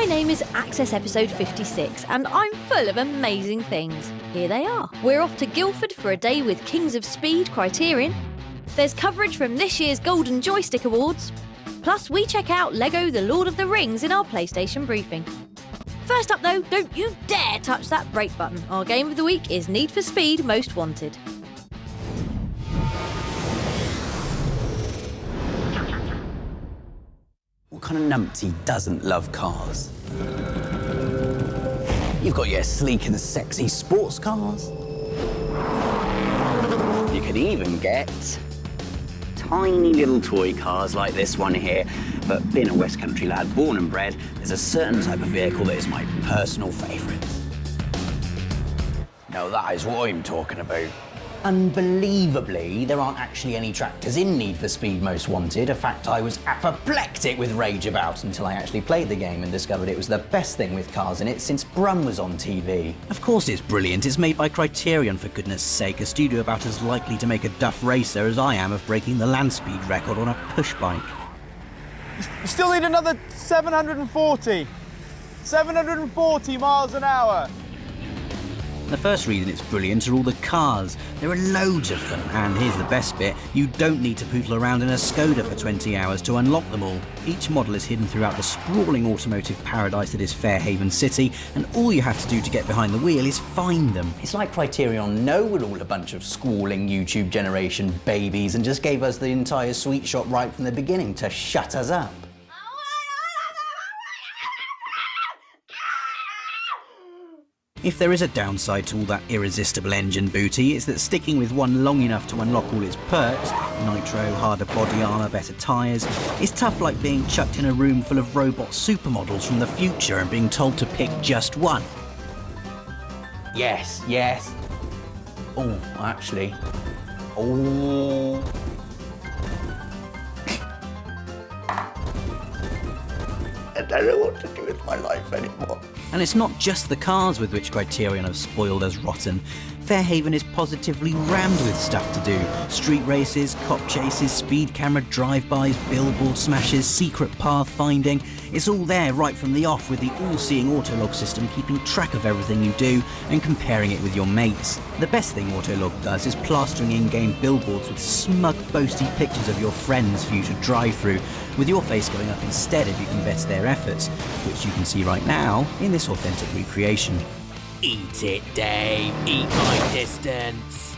My name is Access Episode 56 and I'm full of amazing things. Here they are. We're off to Guildford for a day with Kings of Speed Criterion. There's coverage from this year's Golden Joystick Awards. Plus we check out LEGO The Lord of the Rings in our PlayStation briefing. First up though, don't you dare touch that brake button. Our game of the week is Need for Speed Most Wanted. What kind of numpty doesn't love cars? You've got your sleek and sexy sports cars. You can even get tiny little toy cars like this one here. But being a West Country lad, born and bred, there's a certain type of vehicle that is my personal favourite. Now that is what I'm talking about. Unbelievably, there aren't actually any tractors in Need for Speed Most Wanted. A fact I was apoplectic with rage about until I actually played the game and discovered it was the best thing with cars in it since Brum was on TV. Of course it's brilliant. It's made by Criterion, for goodness sake, a studio about as likely to make a duff racer as I am of breaking the land speed record on a push bike. You still need another 740 miles an hour. The first reason it's brilliant are all the cars. There are loads of them, and here's the best bit, you don't need to poodle around in a Skoda for 20 hours to unlock them all. Each model is hidden throughout the sprawling automotive paradise that is Fairhaven City, and all you have to do to get behind the wheel is find them. It's like Criterion know we're all a bunch of squalling YouTube generation babies and just gave us the entire sweet shop right from the beginning to shut us up. If there is a downside to all that irresistible engine booty, it's that sticking with one long enough to unlock all its perks, nitro, harder body armour, better tyres, is tough like being chucked in a room full of robot supermodels from the future and being told to pick just one. Yes. Oh, actually. Oh. I don't know what to do with my life anymore. And it's not just the cars with which Criterion have spoiled us rotten. Fairhaven is positively rammed with stuff to do. Street races, cop chases, speed camera drive-bys, billboard smashes, secret path finding. It's all there right from the off, with the all-seeing autolog system keeping track of everything you do and comparing it with your mates. The best thing Autolog does is plastering in-game billboards with smug, boasty pictures of your friends for you to drive through, with your face going up instead if you can bet their efforts, which you can see right now in this authentic recreation. Eat it, Dave. Eat my distance.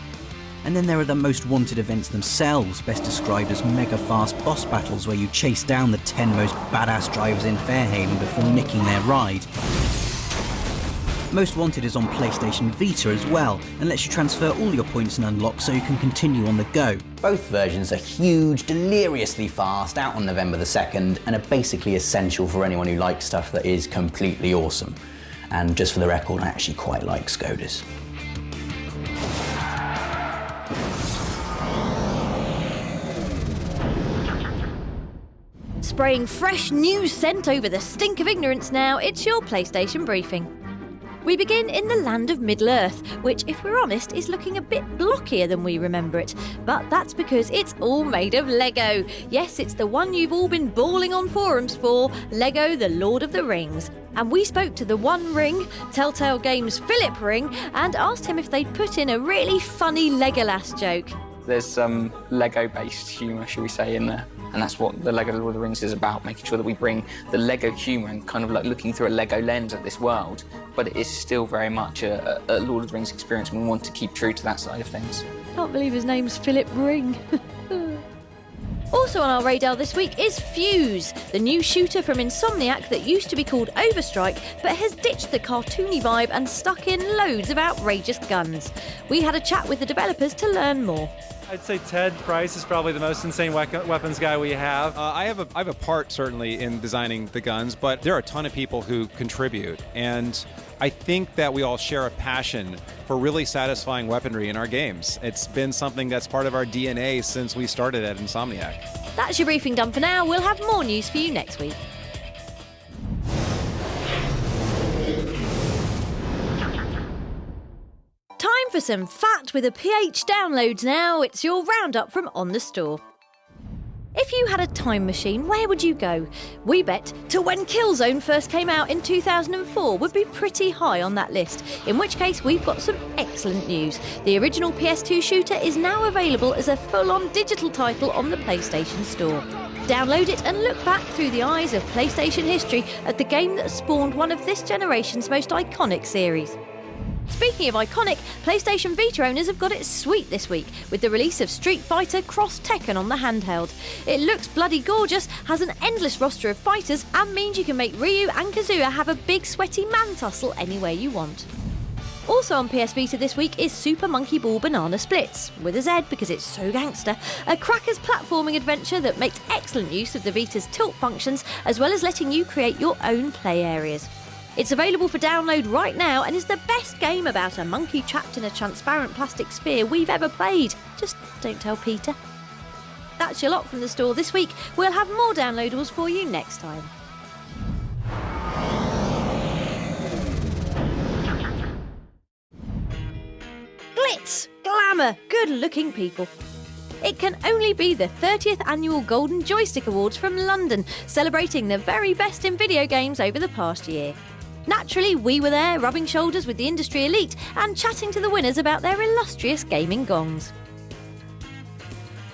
And then there are the Most Wanted events themselves, best described as mega-fast boss battles where you chase down the 10 most badass drivers in Fairhaven before nicking their ride. Most Wanted is on PlayStation Vita as well, and lets you transfer all your points and unlocks so you can continue on the go. Both versions are huge, deliriously fast, out on November the 2nd, and are basically essential for anyone who likes stuff that is completely awesome. And just for the record, I actually quite like Skodas. Spraying fresh new scent over the stink of ignorance now, it's your PlayStation briefing. We begin in the land of Middle-earth, which, if we're honest, is looking a bit blockier than we remember it. But that's because it's all made of LEGO. Yes, it's the one you've all been bawling on forums for, LEGO The Lord of the Rings. And we spoke to the One Ring, Telltale Games' Philip Ring, and asked him if they'd put in a really funny Legolas joke. There's some Lego-based humour, shall we say, in there. And that's what the LEGO Lord of the Rings is about, making sure that we bring the LEGO humour and kind of like looking through a LEGO lens at this world. But it is still very much a Lord of the Rings experience, and we want to keep true to that side of things. Can't believe his name's Philip Ring. Also on our radar this week is Fuse, the new shooter from Insomniac that used to be called Overstrike, but has ditched the cartoony vibe and stuck in loads of outrageous guns. We had a chat with the developers to learn more. I'd say Ted Price is probably the most insane weapons guy we have. I have a part, certainly, in designing the guns, but there are a ton of people who contribute. And I think that we all share a passion for really satisfying weaponry in our games. It's been something that's part of our DNA since we started at Insomniac. That's your briefing done for now. We'll have more news for you next week. Time for some fat with a PH downloads now. It's your roundup from On The Store. If you had a time machine, where would you go? We bet to when Killzone first came out in 2004 would be pretty high on that list, in which case we've got some excellent news. The original PS2 shooter is now available as a full-on digital title on the PlayStation Store. Download it and look back through the eyes of PlayStation history at the game that spawned one of this generation's most iconic series. Speaking of iconic, PlayStation Vita owners have got it sweet this week with the release of Street Fighter Cross Tekken on the handheld. It looks bloody gorgeous, has an endless roster of fighters, and means you can make Ryu and Kazuya have a big sweaty man tussle any way you want. Also on PS Vita this week is Super Monkey Ball Banana Splits, with a Z because it's so gangster, a crackers platforming adventure that makes excellent use of the Vita's tilt functions as well as letting you create your own play areas. It's available for download right now and is the best game about a monkey trapped in a transparent plastic sphere we've ever played. Just don't tell Peter. That's your lot from the store this week. We'll have more downloadables for you next time. Glitz, glamour, good-looking people. It can only be the 30th annual Golden Joystick Awards from London, celebrating the very best in video games over the past year. Naturally, we were there, rubbing shoulders with the industry elite and chatting to the winners about their illustrious gaming gongs.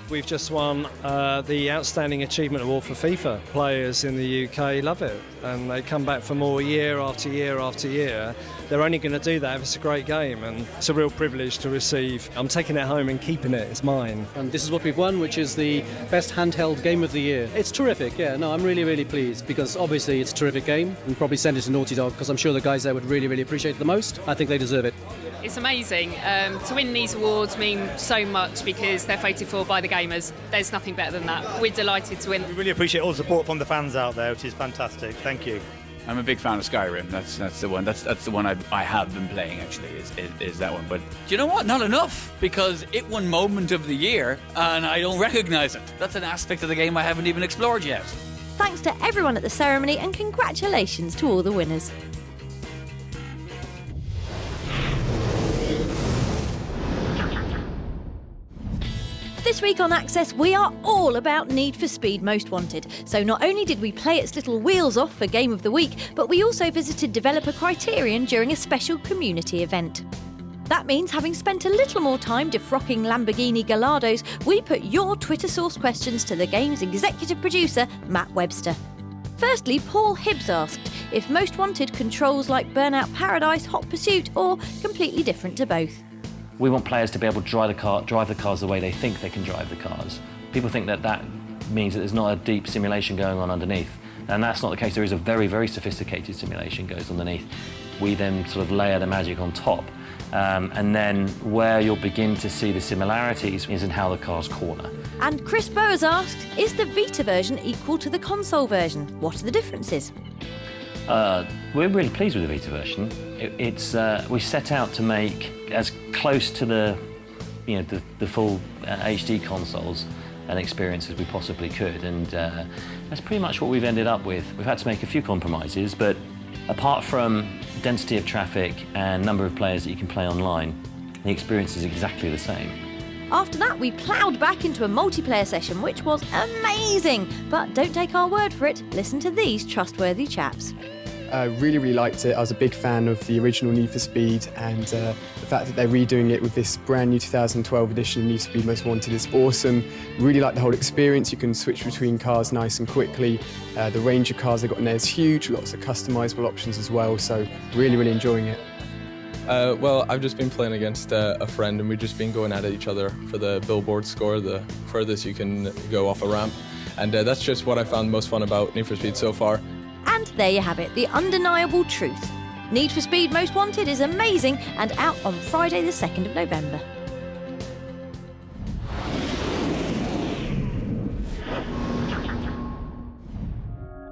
We've just won the Outstanding Achievement Award for FIFA. Players in the UK love it, and they come back for more year after year after year. They're only going to do that if it's a great game, and it's a real privilege to receive. I'm taking it home and keeping it, it's mine. And this is what we've won, which is the best handheld game of the year. It's terrific, yeah, no, I'm really, really pleased, because obviously it's a terrific game, and probably send it to Naughty Dog, because I'm sure the guys there would really, really appreciate it the most. I think they deserve it. It's amazing. To win these awards mean so much because they're voted for by the gamers. There's nothing better than that. We're delighted to win. We really appreciate all the support from the fans out there, which is fantastic. Thank you. I'm a big fan of Skyrim. That's the one. That's the one I have been playing actually. Is that one? But do you know what? Not enough, because it won Moment of the Year, and I don't recognise it. That's an aspect of the game I haven't even explored yet. Thanks to everyone at the ceremony and congratulations to all the winners. This week on Access, we are all about Need for Speed Most Wanted. So not only did we play its little wheels off for Game of the Week, but we also visited developer Criterion during a special community event. That means having spent a little more time defrocking Lamborghini Gallardos, we put your Twitter source questions to the game's executive producer, Matt Webster. Firstly, Paul Hibbs asked if Most Wanted controls like Burnout Paradise, Hot Pursuit, or completely different to both. We want players to be able to drive the cars the way they think they can drive the cars. People think that means that there's not a deep simulation going on underneath, and that's not the case. There is a very, very sophisticated simulation goes underneath. We then sort of layer the magic on top, and then where you'll begin to see the similarities is in how the cars corner. And Chris Bowers asked, is the Vita version equal to the console version? What are the differences? We're really pleased with the Vita version. We set out to make as close to the full HD consoles and experience as we possibly could, and that's pretty much what we've ended up with. We've had to make a few compromises, but apart from density of traffic and number of players that you can play online, the experience is exactly the same. After that, we ploughed back into a multiplayer session, which was amazing. But don't take our word for it. Listen to these trustworthy chaps. I really liked it. I was a big fan of the original Need for Speed, and the fact that they're redoing it with this brand new 2012 edition of Need for Speed Most Wanted is awesome. Really like the whole experience. You can switch between cars nice and quickly. The range of cars they've got in there is huge, lots of customizable options as well, so really enjoying it. Well, I've just been playing against a friend, and we've just been going at each other for the billboard score, the furthest you can go off a ramp. And that's just what I found most fun about Need for Speed so far. And there you have it, the undeniable truth. Need for Speed Most Wanted is amazing and out on Friday the 2nd of November.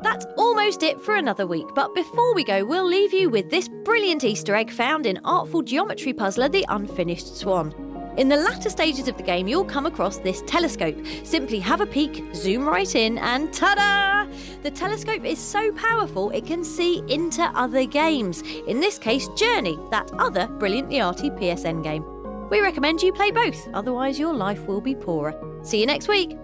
That's almost it for another week, but before we go, we'll leave you with this brilliant Easter egg found in artful geometry puzzler The Unfinished Swan. In the latter stages of the game, you'll come across this telescope. Simply have a peek, zoom right in, and ta-da! The telescope is so powerful it can see into other games. In this case, Journey, that other brilliantly arty PSN game. We recommend you play both, otherwise your life will be poorer. See you next week.